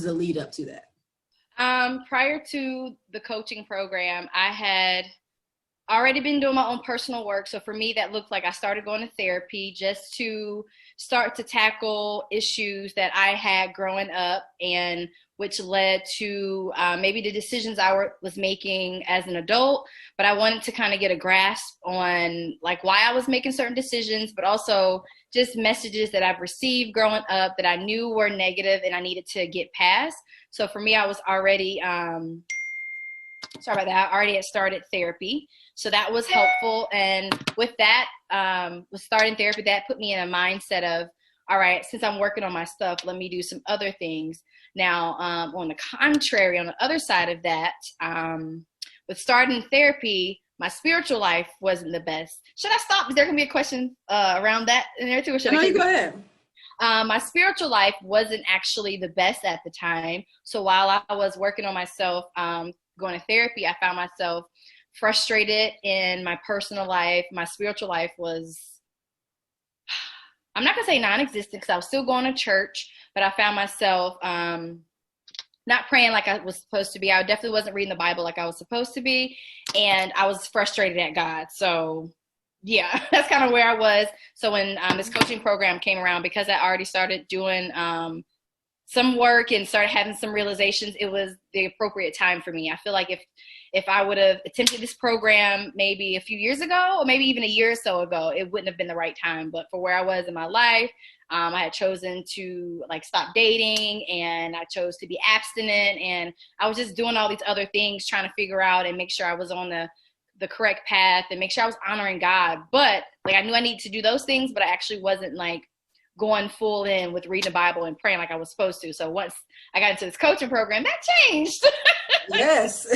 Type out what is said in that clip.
the lead up to that? Prior to the coaching program, I had already been doing my own personal work. So for me, that looked like I started going to therapy just to start to tackle issues that I had growing up, and which led to maybe the decisions I was making as an adult. But I wanted to kind of get a grasp on like why I was making certain decisions, but also just messages that I've received growing up that I knew were negative and I needed to get past. So for me, I was already sorry about that. I already had started therapy. So that was helpful. And with that, with starting therapy, that put me in a mindset of, all right, since I'm working on my stuff, let me do some other things. Now, on the contrary, on the other side of that, with starting therapy, my spiritual life wasn't the best. Should I stop? Is there going to be a question around that in there too? Or should No, I you go ahead. My spiritual life wasn't actually the best at the time. So while I was working on myself, going to therapy, I found myself frustrated in my personal life. My spiritual life was, I'm not going to say non-existent because I was still going to church, but I found myself not praying like I was supposed to be. I definitely wasn't reading the Bible like I was supposed to be. And I was frustrated at God. So yeah, that's kind of where I was. So when this coaching program came around, because I already started doing some work and started having some realizations, it was the appropriate time for me. I feel like if I would have attempted this program maybe a few years ago, or maybe even a year or so ago, it wouldn't have been the right time. But for where I was in my life, I had chosen to like stop dating, and I chose to be abstinent, and I was just doing all these other things, trying to figure out and make sure I was on the correct path and make sure I was honoring God. But like I knew I needed to do those things, but I actually wasn't like going full in with reading the Bible and praying like I was supposed to. So once I got into this coaching program, that changed. Yes.